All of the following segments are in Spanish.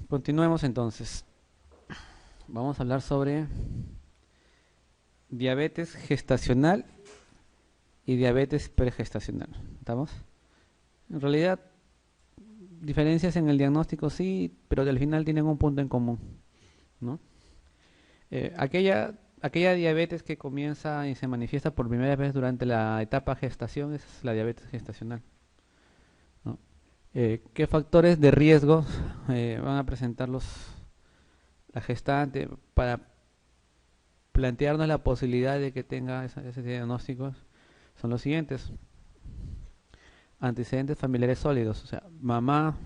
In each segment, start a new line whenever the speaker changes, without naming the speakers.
Continuemos entonces. Vamos a hablar sobre diabetes gestacional y diabetes pregestacional. ¿Estamos? En realidad, diferencias en el diagnóstico sí, pero al final tienen un punto en común, ¿no? Aquella diabetes que comienza y se manifiesta por primera vez durante la etapa gestación es la diabetes gestacional, ¿no? ¿Qué factores de riesgo van a presentar la gestante para plantearnos la posibilidad de que tenga ese diagnóstico? Son los siguientes: antecedentes familiares sólidos, o sea, mamá,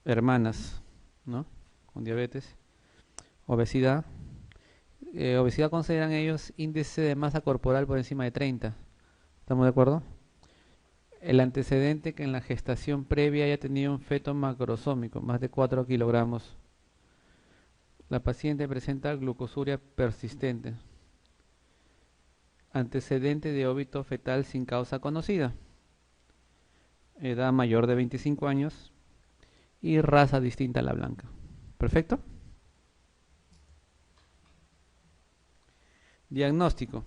hermanas, ¿no? Con diabetes, obesidad. Obesidad consideran ellos índice de masa corporal por encima de 30. ¿Estamos de acuerdo? El antecedente que en la gestación previa haya tenido un feto macrosómico, más de 4 kilogramos. La paciente presenta glucosuria persistente. Antecedente de óbito fetal sin causa conocida. Edad mayor de 25 años y raza distinta a la blanca. ¿Perfecto? Diagnóstico.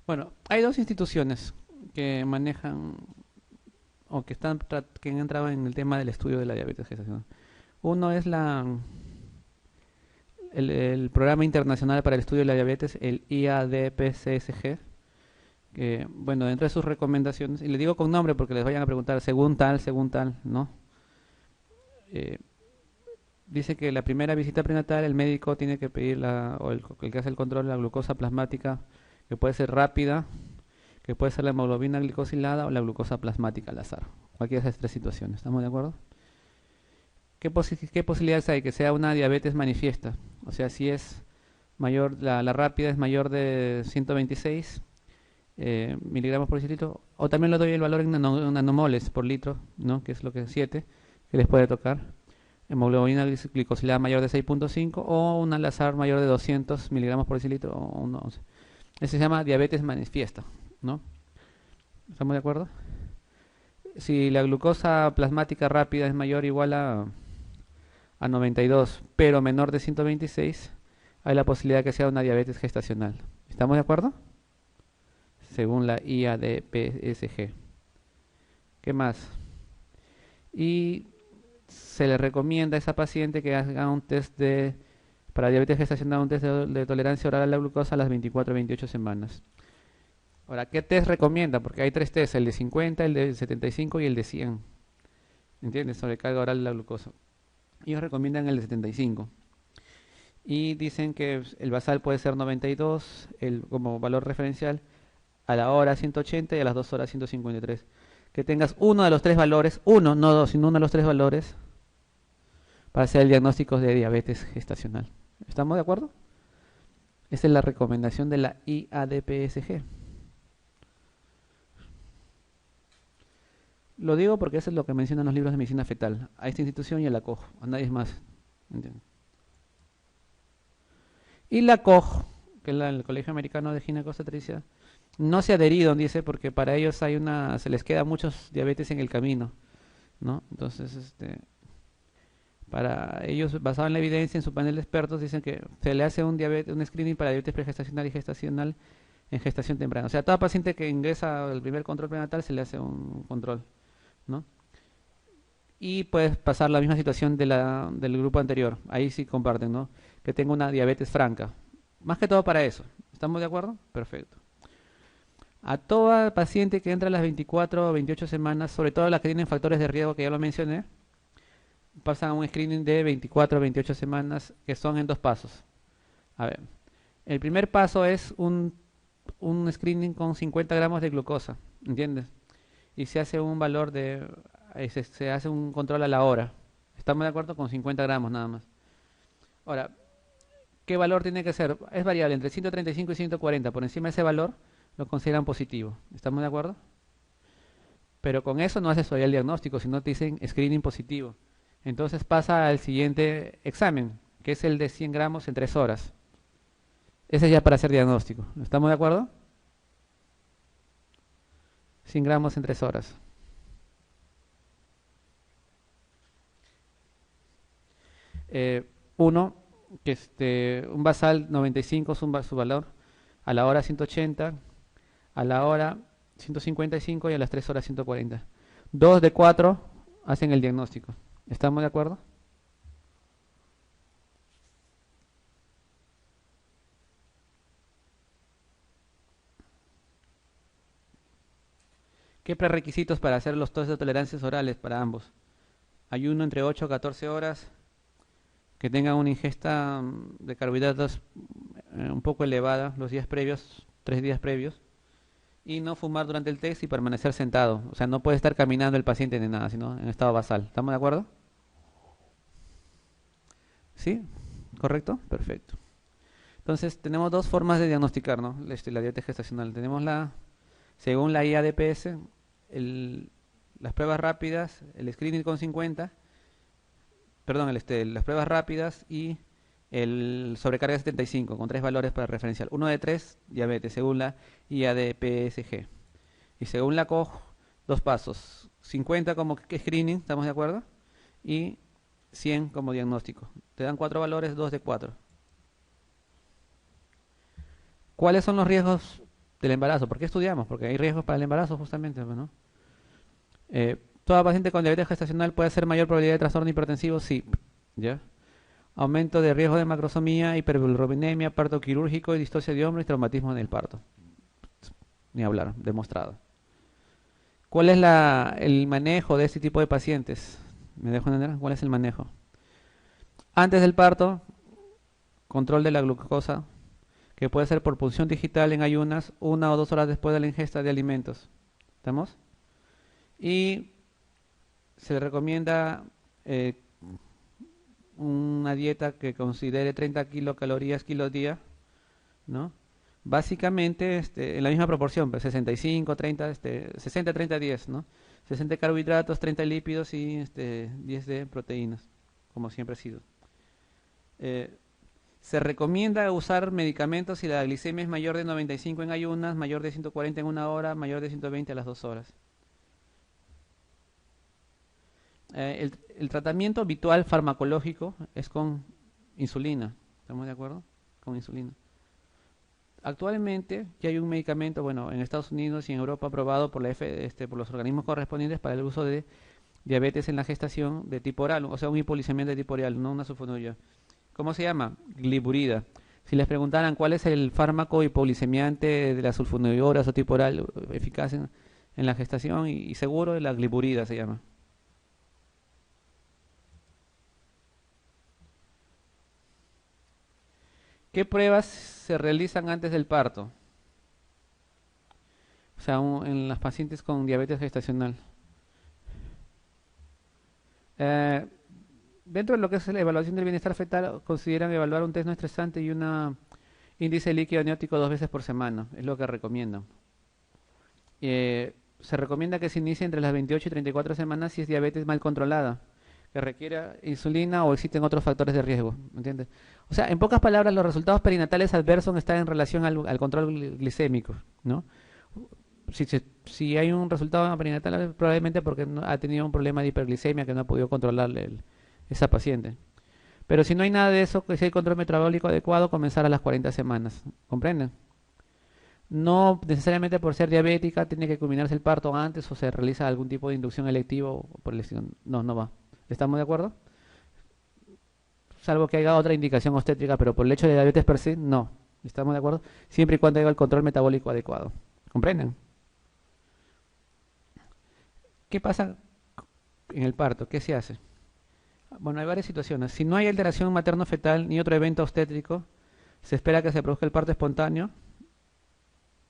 Bueno, hay dos instituciones que manejan o que han entrado en el tema del estudio de la diabetes gestacional. Uno es el Programa Internacional para el Estudio de la Diabetes, el IADPCSG, que, bueno, dentro de sus recomendaciones, y le digo con nombre porque les vayan a preguntar según tal, ¿no? Eh, Dice que la primera visita prenatal el médico tiene que pedir el que hace el control de la glucosa plasmática, que puede ser rápida, que puede ser la hemoglobina glicosilada o la glucosa plasmática al azar. Cualquiera de esas tres situaciones. ¿Estamos de acuerdo? ¿Qué posibilidades hay? Que sea una diabetes manifiesta. O sea, si es mayor, la rápida es mayor de 126 miligramos por decilitro, o también le doy el valor en nanomoles por litro, ¿no? Que es lo que es 7, que les puede tocar. Hemoglobina glicosilada mayor de 6.5 o un al azar mayor de 200 miligramos por decilitro o un 11. Ese se llama diabetes manifiesta, ¿no? ¿Estamos de acuerdo? Si la glucosa plasmática rápida es mayor o igual a 92, pero menor de 126, hay la posibilidad que sea una diabetes gestacional. ¿Estamos de acuerdo? Según la IADPSG. ¿Qué más? Y se le recomienda a esa paciente que haga un test para diabetes gestacional, un test de tolerancia oral a la glucosa a las 24 o 28 semanas. Ahora, ¿qué test recomienda? Porque hay tres tests, el de 50, el de 75 y el de 100. ¿Entiendes? Sobrecarga oral de la glucosa. Ellos recomiendan el de 75. Y dicen que el basal puede ser 92 como valor referencial, a la hora 180 y a las 2 horas 153. Que tengas uno de los tres valores, uno, no dos, sino uno de los tres valores, para hacer el diagnóstico de diabetes gestacional. ¿Estamos de acuerdo? Esa es la recomendación de la IADPSG. Lo digo porque eso es lo que mencionan los libros de medicina fetal. A esta institución y a la COG, a nadie más. ¿Entiendes? Y la COG, que es el Colegio Americano de Gineco-Obstetricia, no se ha adherido, dice, porque para ellos se les queda muchos diabetes en el camino, ¿no? Entonces, para ellos, basado en la evidencia, en su panel de expertos, dicen que se le hace un screening para diabetes pregestacional y gestacional en gestación temprana. O sea, a toda paciente que ingresa al primer control prenatal se le hace un control, ¿no? Y puedes pasar la misma situación del grupo anterior. Ahí sí comparten, ¿no? Que tenga una diabetes franca. Más que todo para eso. ¿Estamos de acuerdo? Perfecto. A toda paciente que entra a las 24 o 28 semanas, sobre todo las que tienen factores de riesgo que ya lo mencioné, pasan a un screening de 24 a 28 semanas, que son en dos pasos. A ver, el primer paso es un screening con 50 gramos de glucosa, ¿entiendes? Y se hace un valor se hace un control a la hora. ¿Estamos de acuerdo? Con 50 gramos nada más. Ahora, ¿qué valor tiene que ser? Es variable, entre 135 y 140. Por encima de ese valor lo consideran positivo. ¿Estamos de acuerdo? Pero con eso no haces todavía el diagnóstico, sino te dicen screening positivo. Entonces pasa al siguiente examen, que es el de 100 gramos en 3 horas. Ese es ya para hacer diagnóstico. ¿Estamos de acuerdo? 100 gramos en 3 horas. Uno, que un basal 95 es su valor, a la hora 180, a la hora 155 y a las 3 horas 140. Dos de cuatro hacen el diagnóstico. ¿Estamos de acuerdo? ¿Qué prerequisitos para hacer los test de tolerancias orales para ambos? Ayuno entre 8 a 14 horas, que tenga una ingesta de carbohidratos un poco elevada los días previos, 3 días previos, y no fumar durante el test y permanecer sentado. O sea, no puede estar caminando el paciente ni nada, sino en estado basal. ¿Estamos de acuerdo? ¿Sí? ¿Correcto? Perfecto. Entonces, tenemos dos formas de diagnosticar, ¿no? La diabetes gestacional. Tenemos según la IADPS, el- las pruebas rápidas, el screening con 50, perdón, las pruebas rápidas y el sobrecarga 75, con tres valores para referencial. Uno de tres, diabetes, según la IADPSG. Y según la COG, dos pasos. 50 como screening, ¿estamos de acuerdo? Y 100 como diagnóstico. Te dan cuatro valores, 2 de 4. ¿Cuáles son los riesgos del embarazo? ¿Por qué estudiamos? Porque hay riesgos para el embarazo justamente, ¿no? ¿Toda paciente con diabetes gestacional puede ser mayor probabilidad de trastorno hipertensivo? Sí. ¿Ya? Aumento de riesgo de macrosomía, hiperbilirubinemia, parto quirúrgico y distocia de hombro y traumatismo en el parto. Ni hablar, demostrado. ¿Cuál es el manejo de este tipo de pacientes? ¿Me dejo entender? ¿Cuál es el manejo? Antes del parto, control de la glucosa, que puede ser por punción digital en ayunas, 1 o 2 horas después de la ingesta de alimentos. ¿Estamos? Y se le recomienda una dieta que considere 30 kilocalorías kilo día, ¿no? Básicamente en la misma proporción, pues 65, 30, 60, 30, 10, ¿no? 60 carbohidratos, 30 lípidos y 10 de proteínas, como siempre ha sido. Eh, Se recomienda usar medicamentos si la glicemia es mayor de 95 en ayunas, mayor de 140 en 1 hora, mayor de 120 a las 2 horas. El tratamiento habitual farmacológico es con insulina. ¿Estamos de acuerdo? Con insulina. Actualmente ya hay un medicamento, bueno, en Estados Unidos y en Europa aprobado por los organismos correspondientes para el uso de diabetes en la gestación de tipo oral, o sea, un hipoglicemiante de tipo oral, no una sulfonilurea. ¿Cómo se llama? Gliburida. Si les preguntaran cuál es el fármaco hipoglicemiante de las sulfonilureas o tipo oral eficaz en la gestación, y seguro la gliburida se llama. ¿Qué pruebas se realizan antes del parto? O sea, en las pacientes con diabetes gestacional. Eh, Dentro de lo que es la evaluación del bienestar fetal, consideran evaluar un test no estresante y un índice líquido amniótico 2 veces por semana. Es lo que recomiendan. Se recomienda que se inicie entre las 28 y 34 semanas si es diabetes mal controlada, que requiera insulina o existen otros factores de riesgo. ¿Me entiendes? O sea, en pocas palabras, los resultados perinatales adversos están en relación al control glicémico, ¿no? Si hay un resultado perinatal, es probablemente porque ha tenido un problema de hiperglicemia que no ha podido controlar esa paciente. Pero si no hay nada de eso, que si hay control metabólico adecuado, comenzar a las 40 semanas. ¿Comprenden? No necesariamente por ser diabética tiene que culminarse el parto antes o se realiza algún tipo de inducción electiva o por lesión. No, no va. ¿Estamos de acuerdo? Salvo que haya otra indicación obstétrica, pero por el hecho de diabetes per se, no. ¿Estamos de acuerdo? Siempre y cuando haya el control metabólico adecuado. ¿Comprenden? ¿Qué pasa en el parto? ¿Qué se hace? Bueno, hay varias situaciones. Si no hay alteración materno-fetal ni otro evento obstétrico, se espera que se produzca el parto espontáneo,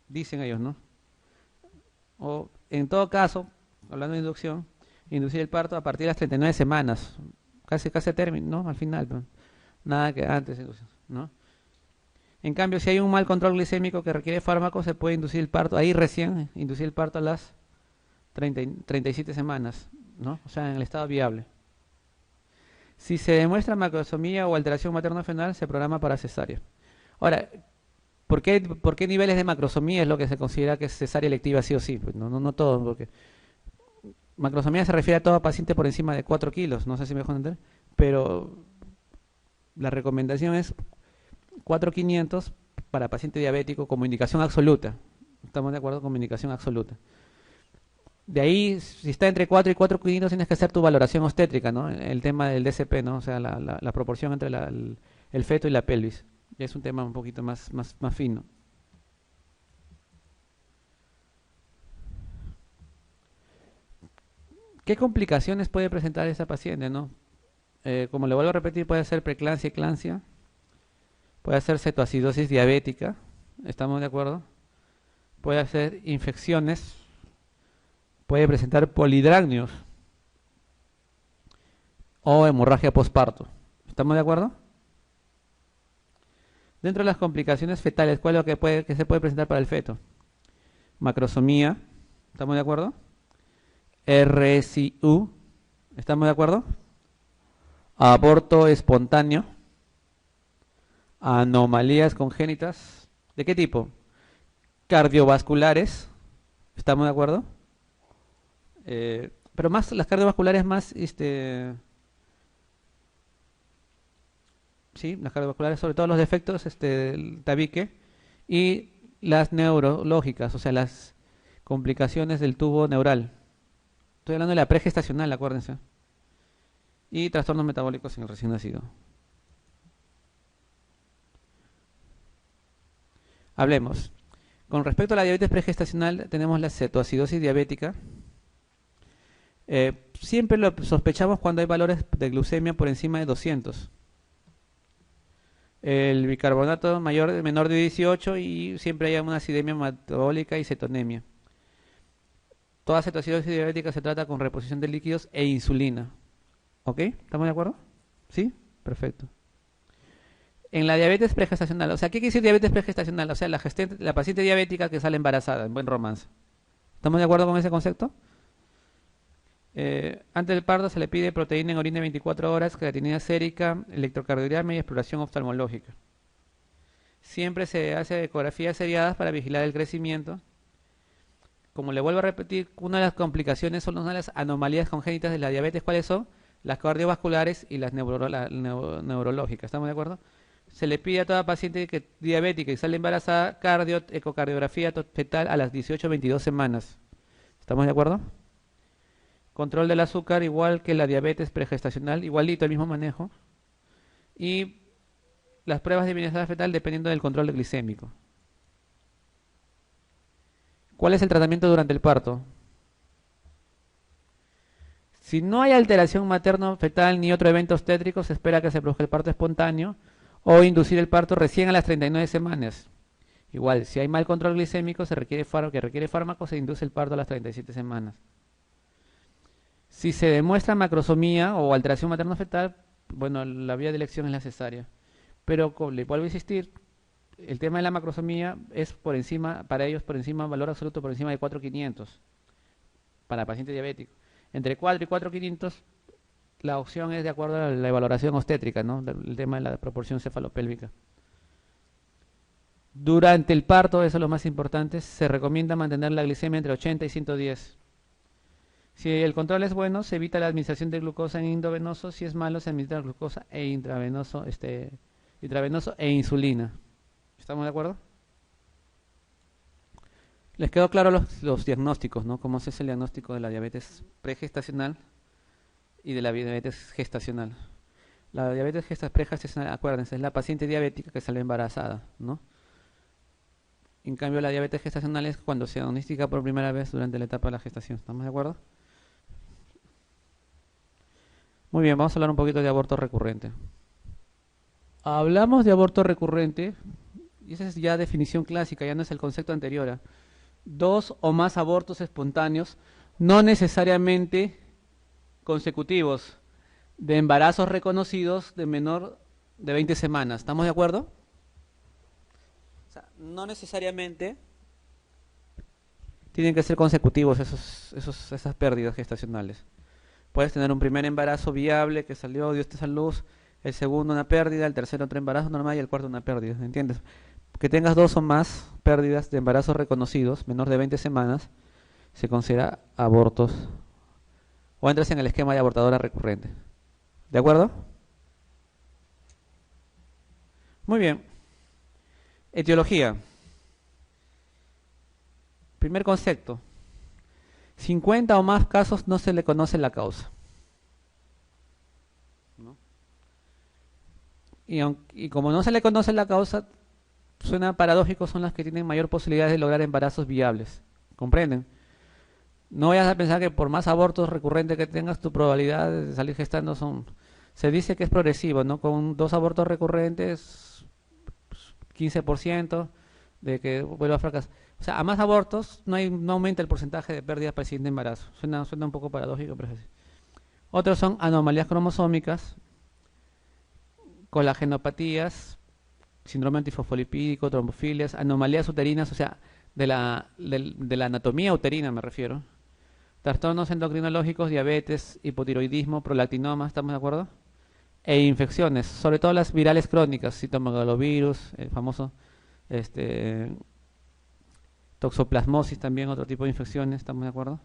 dicen ellos, ¿no? O en todo caso, hablando de inducción, inducir el parto a partir de las 39 semanas, casi a término, ¿no? Al final, ¿no? Nada que antes, ¿no? En cambio, si hay un mal control glicémico que requiere fármacos, se puede inducir el parto, ahí recién, inducir el parto a las 37 semanas, ¿no? O sea, en el estado viable. Si se demuestra macrosomía o alteración materno-fetal, se programa para cesárea. Ahora, ¿por qué niveles de macrosomía es lo que se considera que es cesárea electiva sí o sí? Pues no todo, porque macrosomía se refiere a todo paciente por encima de 4 kilos, no sé si me dejo entender, pero La recomendación es 4.500 para paciente diabético como indicación absoluta. ¿Estamos de acuerdo? Como indicación absoluta. De ahí, si está entre 4 y 4.500, tienes que hacer tu valoración obstétrica, ¿no? El tema del DCP, ¿no? O sea, la proporción entre el feto y la pelvis. Es un tema un poquito más fino. ¿Qué complicaciones puede presentar esa paciente, no? Como le vuelvo a repetir, puede ser preeclampsia, eclampsia, puede ser cetoacidosis diabética, ¿estamos de acuerdo? Puede ser infecciones, puede presentar polidrácnios o hemorragia postparto. ¿Estamos de acuerdo? Dentro de las complicaciones fetales, ¿cuál es lo que se puede presentar para el feto? Macrosomía, ¿estamos de acuerdo? RSIU, ¿estamos de acuerdo? Aborto espontáneo, anomalías congénitas, ¿de qué tipo? Cardiovasculares, ¿estamos de acuerdo? Pero más las cardiovasculares más, sí, las cardiovasculares, sobre todo los defectos del tabique y las neurológicas, o sea, las complicaciones del tubo neural. Estoy hablando de la pregestacional, acuérdense. Y trastornos metabólicos en el recién nacido. Hablemos. Con respecto a la diabetes pregestacional, tenemos la cetoacidosis diabética. Siempre lo sospechamos cuando hay valores de glucemia por encima de 200. El bicarbonato menor de 18 y siempre hay una acidemia metabólica y cetonemia. Toda cetoacidosis diabética se trata con reposición de líquidos e insulina. ¿Ok? ¿Estamos de acuerdo? ¿Sí? Perfecto. En la diabetes pregestacional, o sea, ¿qué quiere decir diabetes pregestacional? O sea, la paciente diabética que sale embarazada, en buen romance. ¿Estamos de acuerdo con ese concepto? Antes del parto se le pide proteína en orina 24 horas, creatinina sérica, electrocardiograma y exploración oftalmológica. Siempre se hace ecografías seriadas para vigilar el crecimiento. Como le vuelvo a repetir, una de las complicaciones son una de las anomalías congénitas de la diabetes. ¿Cuáles son? Las cardiovasculares y las neurológicas. ¿Estamos de acuerdo? Se le pide a toda paciente diabética y sale embarazada ecocardiografía fetal a las 18-22 semanas. ¿Estamos de acuerdo? Control del azúcar igual que la diabetes pregestacional, igualito el mismo manejo. Y las pruebas de bienestar fetal dependiendo del control glicémico. ¿Cuál es el tratamiento durante el parto? Si no hay alteración materno-fetal ni otro evento obstétrico, se espera que se produzca el parto espontáneo o inducir el parto recién a las 39 semanas. Igual, si hay mal control glicémico que requiere fármaco, se induce el parto a las 37 semanas. Si se demuestra macrosomía o alteración materno-fetal, bueno, la vía de elección es la cesárea. Pero le vuelvo a insistir, el tema de la macrosomía es por encima, para ellos por encima, valor absoluto por encima de 4.500 para paciente diabético. Entre 4 y 4.500 la opción es de acuerdo a la valoración obstétrica, ¿no? El tema de la proporción cefalopélvica. Durante el parto, eso es lo más importante, se recomienda mantener la glicemia entre 80 y 110. Si el control es bueno, se evita la administración de glucosa en endovenoso. Si es malo, se administra glucosa intravenoso e insulina. ¿Estamos de acuerdo? Les quedó claro los diagnósticos, ¿no? Cómo se hace el diagnóstico de la diabetes pregestacional y de la diabetes gestacional. La diabetes pregestacional, acuérdense, es la paciente diabética que sale embarazada, ¿no? En cambio, la diabetes gestacional es cuando se diagnostica por primera vez durante la etapa de la gestación. ¿Estamos de acuerdo? Muy bien, vamos a hablar un poquito de aborto recurrente. Hablamos de aborto recurrente, y esa es ya definición clásica, ya no es el concepto anterior. 2 o más abortos espontáneos, no necesariamente consecutivos, de embarazos reconocidos de menor de 20 semanas. ¿Estamos de acuerdo? O sea, no necesariamente tienen que ser consecutivos esas pérdidas gestacionales. Puedes tener un primer embarazo viable que salió, dio a luz, el segundo una pérdida, el tercero otro embarazo normal y el cuarto una pérdida, ¿entiendes? Que tengas 2 o más pérdidas de embarazos reconocidos, menor de 20 semanas, se considera abortos o entras en el esquema de abortadora recurrente. ¿De acuerdo? Muy bien. Etiología. Primer concepto. 50 o más casos no se le conoce la causa. ¿No? Y como no se le conoce la causa, suena paradójico, son las que tienen mayor posibilidad de lograr embarazos viables. ¿Comprenden? No vayas a pensar que por más abortos recurrentes que tengas, tu probabilidad de salir gestando son... Se dice que es progresivo, ¿no? Con 2 abortos recurrentes, 15% de que vuelva a fracasar. O sea, a más abortos no aumenta el porcentaje de pérdidas para el siguiente embarazo. Suena un poco paradójico, pero es así. Otros son anomalías cromosómicas, colagenopatías, síndrome antifosfolipídico, trombofilias, anomalías uterinas, o sea, de la anatomía uterina me refiero. Trastornos endocrinológicos, diabetes, hipotiroidismo, prolactinoma, ¿estamos de acuerdo? E infecciones, sobre todo las virales crónicas, citomegalovirus, el famoso este, toxoplasmosis también, otro tipo de infecciones, ¿estamos de acuerdo?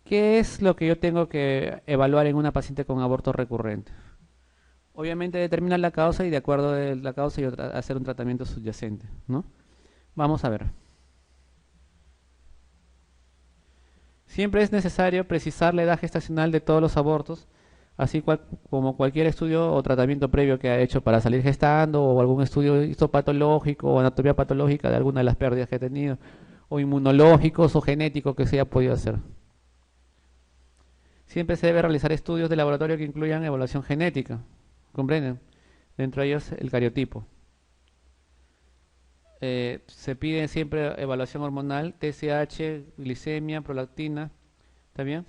¿Qué es lo que yo tengo que evaluar en una paciente con aborto recurrente? Obviamente determinar la causa y de acuerdo a la causa y hacer un tratamiento subyacente, ¿no? Vamos a ver. Siempre es necesario precisar la edad gestacional de todos los abortos, así como cualquier estudio o tratamiento previo que ha hecho para salir gestando o algún estudio histopatológico o anatomía patológica de alguna de las pérdidas que ha tenido, o inmunológicos o genéticos que se haya podido hacer. Siempre se debe realizar estudios de laboratorio que incluyan evaluación genética, ¿comprenden? Dentro de ellos el cariotipo. Se pide siempre evaluación hormonal, TSH, glicemia, prolactina, ¿está bien?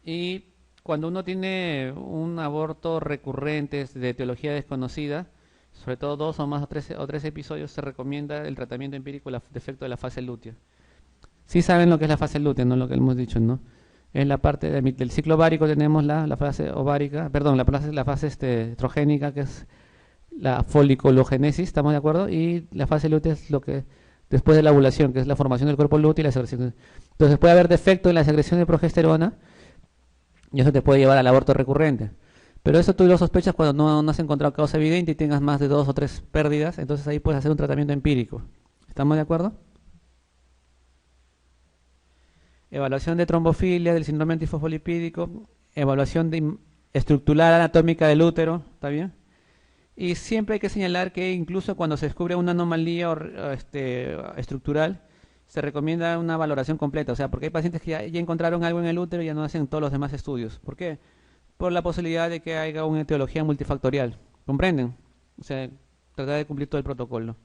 Y cuando uno tiene un aborto recurrente de etiología desconocida, sobre todo 2 o más o tres episodios, se recomienda el tratamiento empírico de efecto de la fase lútea. Sí saben lo que es la fase lútea, no lo que hemos dicho, ¿no? En la parte del ciclo ovárico tenemos la fase ovárica, perdón, la fase estrogénica, que es la foliculogénesis, ¿estamos de acuerdo? Y la fase lútea es lo que después de la ovulación, que es la formación del cuerpo lúteo y la secreción. Entonces puede haber defecto en la secreción de progesterona y eso te puede llevar al aborto recurrente. Pero eso tú lo sospechas cuando no has encontrado causa evidente y tengas más de 2 o 3 pérdidas, entonces ahí puedes hacer un tratamiento empírico. ¿Estamos de acuerdo? Evaluación de trombofilia, del síndrome antifosfolipídico, evaluación estructural anatómica del útero, ¿está bien? Y siempre hay que señalar que incluso cuando se descubre una anomalía estructural, se recomienda una valoración completa, o sea, porque hay pacientes que ya encontraron algo en el útero y ya no hacen todos los demás estudios. ¿Por qué? Por la posibilidad de que haya una etiología multifactorial. ¿Comprenden? O sea, tratar de cumplir todo el protocolo.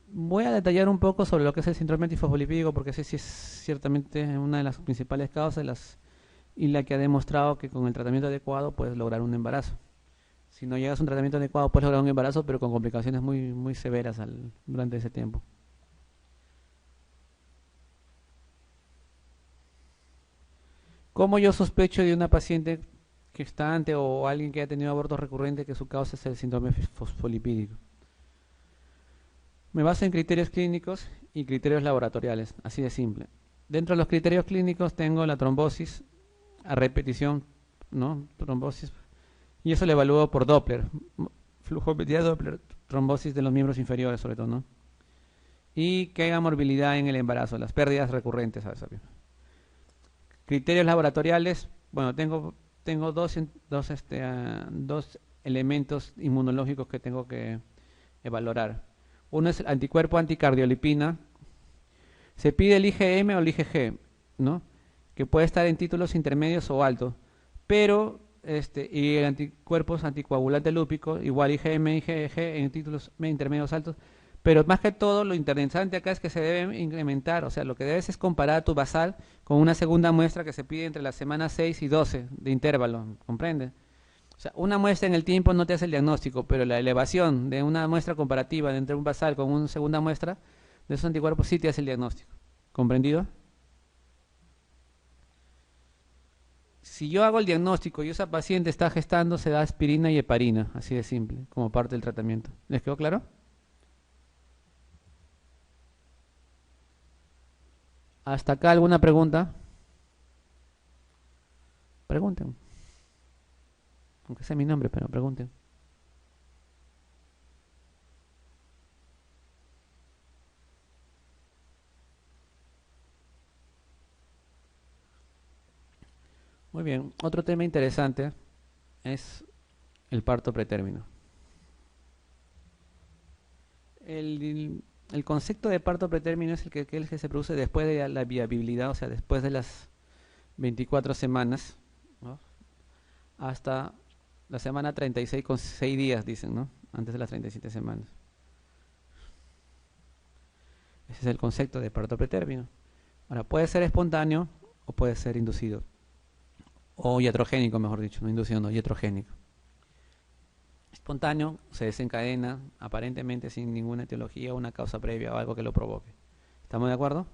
Voy a detallar un poco sobre lo que es el síndrome antifosfolipídico porque ese sí es ciertamente una de las principales causas y la que ha demostrado que con el tratamiento adecuado puedes lograr un embarazo. Si no llegas a un tratamiento adecuado puedes lograr un embarazo, pero con complicaciones muy, muy severas durante ese tiempo. ¿Cómo yo sospecho de una paciente gestante o alguien que ha tenido aborto recurrente que su causa es el síndrome fosfolipídico? Me baso en criterios clínicos y criterios laboratoriales, así de simple. Dentro de los criterios clínicos tengo la trombosis a repetición, ¿no? Trombosis, y eso lo evalúo por Doppler, flujometría Doppler, trombosis de los miembros inferiores sobre todo, ¿no? Y que haya morbilidad en el embarazo, las pérdidas recurrentes, ¿sabes? Criterios laboratoriales, bueno, tengo dos elementos inmunológicos que tengo que valorar. Uno es el anticuerpo anticardiolipina. Se pide el IgM o el IgG, ¿no? Que puede estar en títulos intermedios o altos. Pero, y el anticuerpos anticoagulante lúpico, igual IgM, IgG en títulos intermedios altos. Pero más que todo, lo interesante acá es que se debe incrementar. O sea, lo que debes es comparar tu basal con una segunda muestra que se pide entre las semanas 6 y 12 de intervalo. ¿Comprende? O sea, una muestra en el tiempo no te hace el diagnóstico, pero la elevación de una muestra comparativa entre un basal con una segunda muestra de esos anticuerpos sí te hace el diagnóstico. ¿Comprendido? Si yo hago el diagnóstico y esa paciente está gestando, se da aspirina y heparina, así de simple, como parte del tratamiento. ¿Les quedó claro? ¿Hasta acá alguna pregunta? Pregunten. Aunque sea mi nombre, pero pregunten. Muy bien. Otro tema interesante es el parto pretérmino. El concepto de parto pretérmino es el que se produce después de la viabilidad, o sea, después de las 24 semanas, ¿no? Hasta la semana 36 con 6 días, dicen, ¿no? Antes de las 37 semanas. Ese es el concepto de parto pretérmino. Ahora, puede ser espontáneo o puede ser inducido. O iatrogénico, mejor dicho, no inducido, no, iatrogénico. Espontáneo se desencadena aparentemente sin ninguna etiología o una causa previa o algo que lo provoque. ¿Estamos de acuerdo?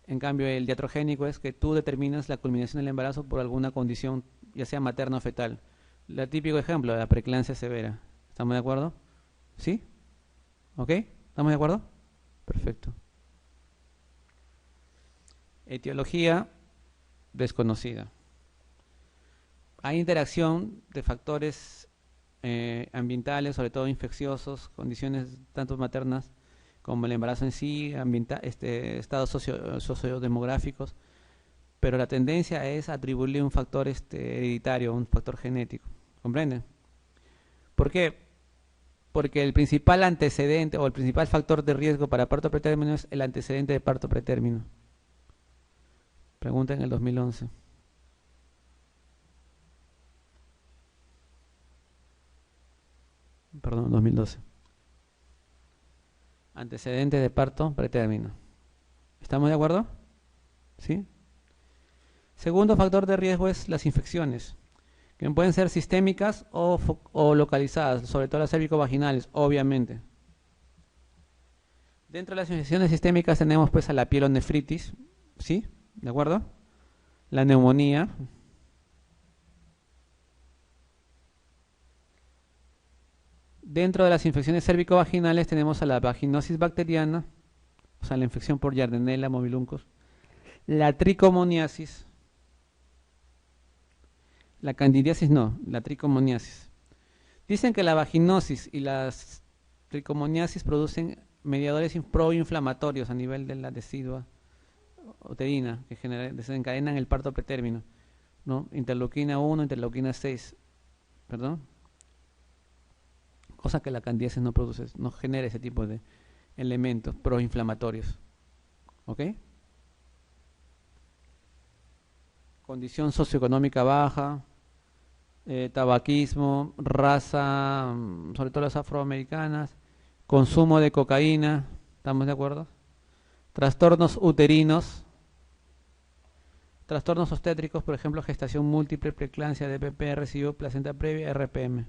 En cambio, el iatrogénico es que tú determinas la culminación del embarazo por alguna condición, ya sea materna o fetal. El típico ejemplo, la preeclampsia severa. ¿Estamos de acuerdo? ¿Sí? ¿Ok? ¿Estamos de acuerdo? Perfecto. Etiología desconocida. Hay interacción de factores ambientales, sobre todo infecciosos, condiciones tanto maternas como el embarazo en sí, estados sociodemográficos, pero la tendencia es atribuirle un factor hereditario, un factor genético. ¿Comprenden? ¿Por qué? Porque el principal antecedente o el principal factor de riesgo para parto pretérmino es el antecedente de parto pretérmino. Pregunta en el 2011. Perdón, 2012. Antecedente de parto pretérmino. ¿Estamos de acuerdo? ¿Sí? Segundo factor de riesgo es las infecciones, que pueden ser sistémicas o localizadas, sobre todo las cérvico-vaginales, obviamente. Dentro de las infecciones sistémicas tenemos pues a la pielonefritis, ¿sí? ¿De acuerdo? La neumonía. Dentro de las infecciones cérvico-vaginales tenemos a la vaginosis bacteriana, o sea, la infección por Yardhenella mobiluncos, la tricomoniasis, la candidiasis no, la tricomoniasis. Dicen que la vaginosis y las tricomoniasis producen mediadores proinflamatorios a nivel de la decidua uterina que desencadenan el parto pretérmino, ¿no? Interleuquina 1, interleuquina 6, perdón, cosa que la candidiasis no produce, no genera ese tipo de elementos proinflamatorios, ¿ok? Condición socioeconómica baja, tabaquismo, raza, sobre todo las afroamericanas, consumo de cocaína, ¿estamos de acuerdo? Trastornos uterinos, trastornos obstétricos, por ejemplo, gestación múltiple, preeclampsia, DPP, recibió placenta previa, RPM.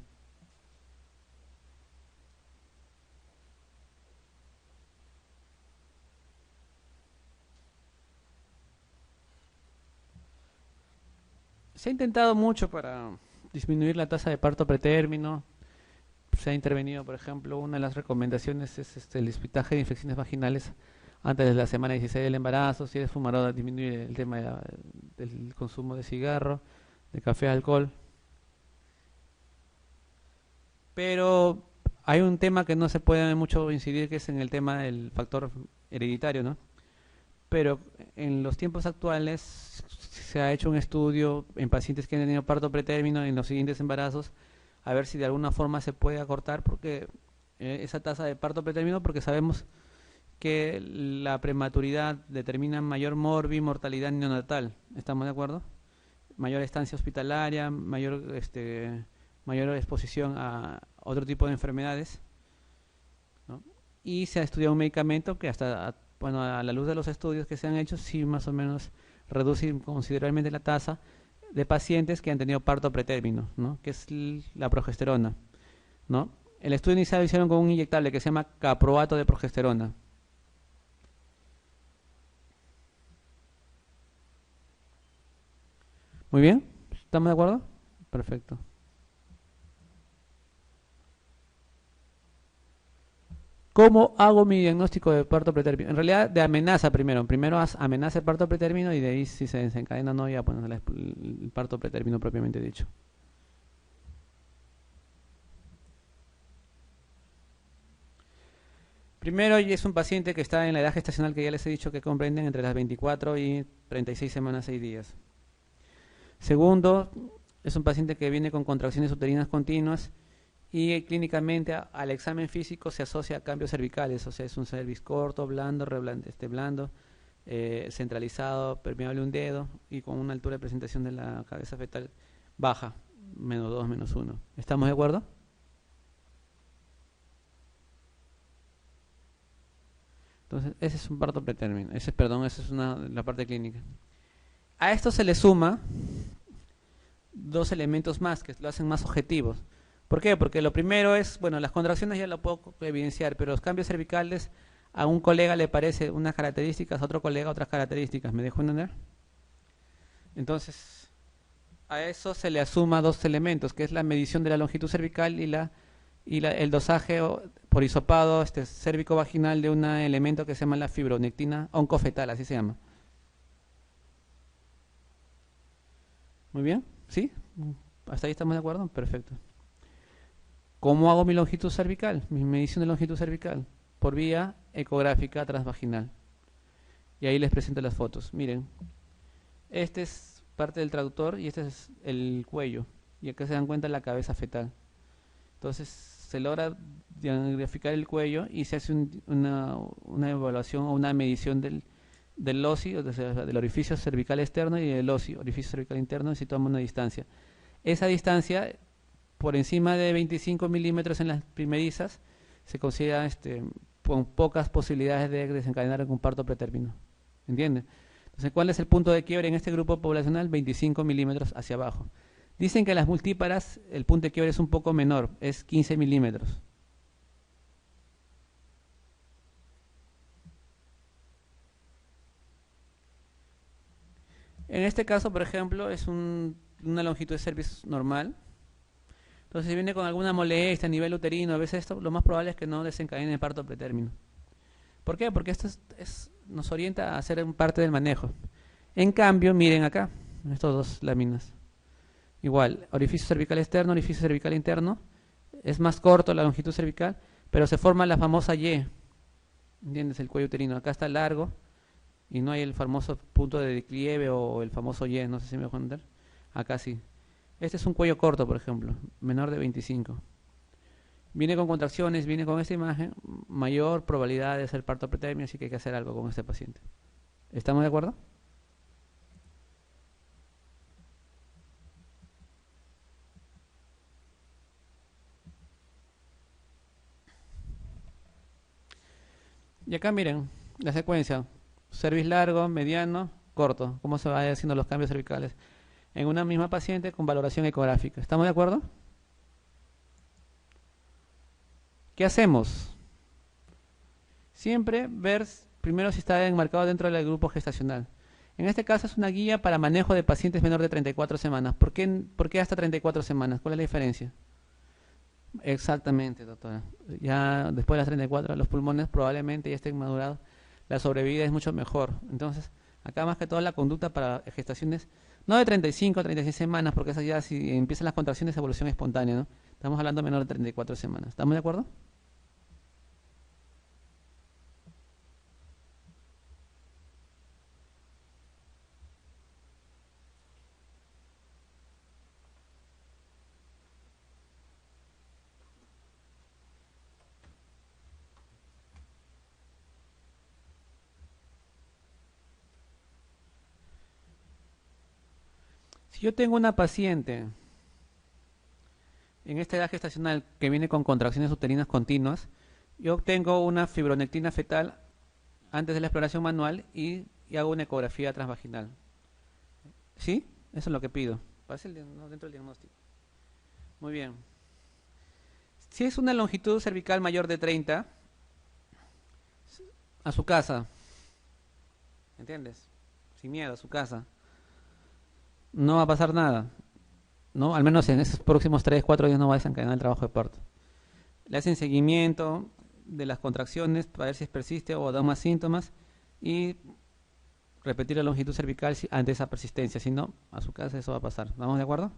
Se ha intentado mucho para disminuir la tasa de parto pretérmino. Se ha intervenido, por ejemplo, una de las recomendaciones es el despitaje de infecciones vaginales antes de la semana 16 del embarazo. Si eres fumador, disminuir el tema del consumo de cigarro, de café, alcohol. Pero hay un tema que no se puede mucho incidir, que es en el tema del factor hereditario, ¿no? Pero en los tiempos actuales se ha hecho un estudio en pacientes que han tenido parto pretérmino en los siguientes embarazos, a ver si de alguna forma se puede acortar porque esa tasa de parto pretérmino, porque sabemos que la prematuridad determina mayor mortalidad neonatal. ¿Estamos de acuerdo? Mayor estancia hospitalaria, mayor exposición a otro tipo de enfermedades, ¿no? Y se ha estudiado un medicamento que bueno, a la luz de los estudios que se han hecho, sí más o menos reduce considerablemente la tasa de pacientes que han tenido parto pretérmino, ¿no? Que es la progesterona, ¿no? El estudio inicial lo hicieron con un inyectable que se llama caproato de progesterona. Muy bien, ¿estamos de acuerdo? Perfecto. ¿Cómo hago mi diagnóstico de parto pretérmino? En realidad, de amenaza primero. Primero amenaza el parto pretérmino y de ahí, si se desencadena o no, ya pones el parto pretérmino propiamente dicho. Primero, y es un paciente que está en la edad gestacional que ya les he dicho que comprenden entre las 24 y 36 semanas, 6 días. Segundo, es un paciente que viene con contracciones uterinas continuas y clínicamente al examen físico se asocia a cambios cervicales, o sea, es un cervix corto, blando, blando, centralizado, permeable un dedo y con una altura de presentación de la cabeza fetal baja, -2, -1. ¿Estamos de acuerdo? Entonces, ese es un parto pretérmino, esa es la parte clínica. A esto se le suma dos elementos más que lo hacen más objetivos. ¿Por qué? Porque lo primero es, bueno, las contracciones ya lo puedo evidenciar, pero los cambios cervicales a un colega le parece unas características, a otro colega otras características. ¿Me dejo entender? Entonces, a eso se le asuma dos elementos, que es la medición de la longitud cervical el dosaje por hisopado cérvico-vaginal de un elemento que se llama la fibronectina oncofetal, así se llama. Muy bien, ¿sí? ¿Hasta ahí estamos de acuerdo? Perfecto. ¿Cómo hago mi longitud cervical? Mi medición de longitud cervical por vía ecográfica transvaginal. Y ahí les presento las fotos. Miren, este es parte del traductor y este es el cuello. Y acá se dan cuenta la cabeza fetal. Entonces se logra graficar el cuello y se hace una evaluación o una medición del OSI, o sea, del orificio cervical externo y del OSI, orificio cervical interno, y se toma una distancia. Esa distancia, por encima de 25 milímetros en las primerizas, se considera con pocas posibilidades de desencadenar un parto pretérmino. ¿Entienden? Entonces, ¿cuál es el punto de quiebre en este grupo poblacional? 25 milímetros hacia abajo. Dicen que en las multíparas el punto de quiebre es un poco menor, es 15 milímetros. En este caso, por ejemplo, es una longitud de cervix normal. Entonces, si viene con alguna molestia a nivel uterino, a veces esto lo más probable es que no desencadene el parto pretérmino. ¿Por qué? Porque esto nos orienta a hacer parte del manejo. En cambio, miren acá, estas dos láminas. Igual, orificio cervical externo, orificio cervical interno. Es más corto la longitud cervical, pero se forma la famosa Y. ¿Entiendes? El cuello uterino. Acá está largo y no hay el famoso punto de declive o el famoso Y. No sé si me voy a entender. Acá sí. Este es un cuello corto, por ejemplo, menor de 25. Viene con contracciones, viene con esta imagen, mayor probabilidad de hacer parto pretérmino, así que hay que hacer algo con este paciente. ¿Estamos de acuerdo? Y acá miren la secuencia. Cervix largo, mediano, corto. Cómo se van haciendo los cambios cervicales en una misma paciente con valoración ecográfica. ¿Estamos de acuerdo? ¿Qué hacemos? Siempre ver primero si está enmarcado dentro del grupo gestacional. En este caso es una guía para manejo de pacientes menores de 34 semanas. ¿Por qué hasta 34 semanas? ¿Cuál es la diferencia? Exactamente, doctora. Ya después de las 34, los pulmones probablemente ya estén madurados. La sobrevida es mucho mejor. Entonces, acá más que todo la conducta para gestaciones, no de 35 a 36 semanas, porque esas ya si empiezan las contracciones, evolución espontánea, ¿no? Estamos hablando menor de 34 semanas. ¿Estamos de acuerdo? Si yo tengo una paciente en esta edad gestacional que viene con contracciones uterinas continuas, yo obtengo una fibronectina fetal antes de la exploración manual y hago una ecografía transvaginal. ¿Sí? Eso es lo que pido. Pase dentro del diagnóstico. Muy bien. Si es una longitud cervical mayor de 30, a su casa. ¿Entiendes? Sin miedo, a su casa. No va a pasar nada. ¿No? Al menos en esos próximos 3, 4 días no va a desencadenar el trabajo de parto. Le hacen seguimiento, de las contracciones para ver si persiste o da más síntomas y repetir la longitud cervical ante esa persistencia. Si no, a su casa eso va a pasar. ¿Vamos de acuerdo?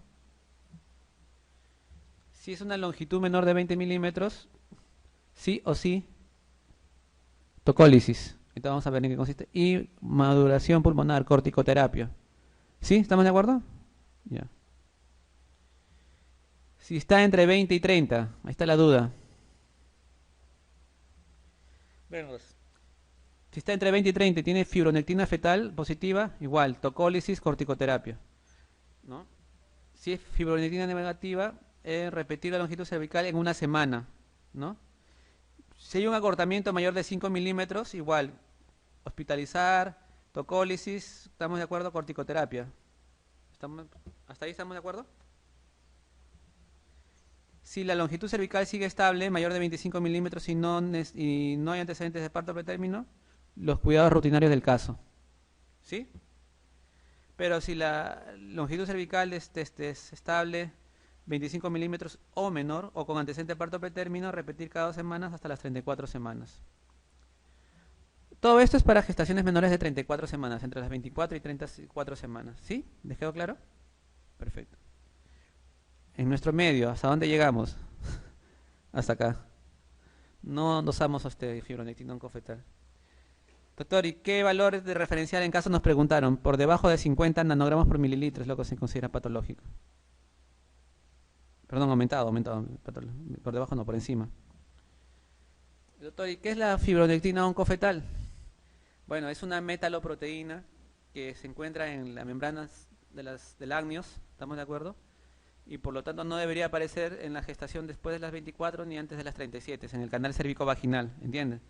Si es una longitud menor de 20 milímetros, sí o sí, tocólisis. Ahorita vamos a ver en qué consiste. Y maduración pulmonar, corticoterapia. ¿Sí? ¿Estamos de acuerdo? Ya. Si está entre 20 y 30, ahí está la duda. Vemos. Si está entre 20 y 30 y tiene fibronectina fetal positiva, igual, tocólisis, corticoterapia. ¿No? Si es fibronectina negativa, repetir la longitud cervical en una semana. ¿No? Si hay un acortamiento mayor de 5 milímetros, igual, hospitalizar, tocólisis, ¿estamos de acuerdo? Corticoterapia. ¿Hasta ahí estamos de acuerdo? Si la longitud cervical sigue estable, mayor de 25 milímetros y no hay antecedentes de parto pretérmino, los cuidados rutinarios del caso. ¿Sí? Pero si la longitud cervical es estable, 25 milímetros o menor, o con antecedente de parto pretérmino, repetir cada 2 semanas hasta las 34 semanas. Todo esto es para gestaciones menores de 34 semanas, entre las 24 y 34 semanas. ¿Sí? ¿Les quedó claro? Perfecto. En nuestro medio, ¿hasta dónde llegamos? Hasta acá. No usamos fibronectina oncofetal. Doctor, ¿y qué valores de referencial en caso nos preguntaron? Por debajo de 50 nanogramos por mililitro es lo que se considera patológico. Perdón, aumentado. Por debajo no, por encima. Doctor, ¿y qué es la fibronectina oncofetal? Bueno, es una metaloproteína que se encuentra en las membranas del ágneos, ¿estamos de acuerdo? Y por lo tanto no debería aparecer en la gestación después de las 24 ni antes de las 37, es en el canal cervicovaginal, ¿entiendes?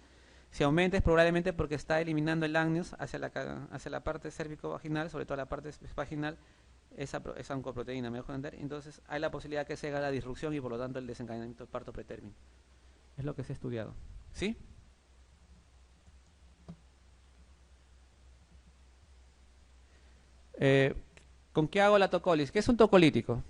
Si aumenta es probablemente porque está eliminando el ágneos hacia la parte cervicovaginal, sobre todo la parte vaginal, esa oncoproteína, ¿me dejo entender? Entonces hay la posibilidad que se haga la disrupción y por lo tanto el desencadenamiento del parto pretérmino. Es lo que se ha estudiado. ¿Sí? ¿Con qué hago la tocólisis? ¿Qué es un tocolítico?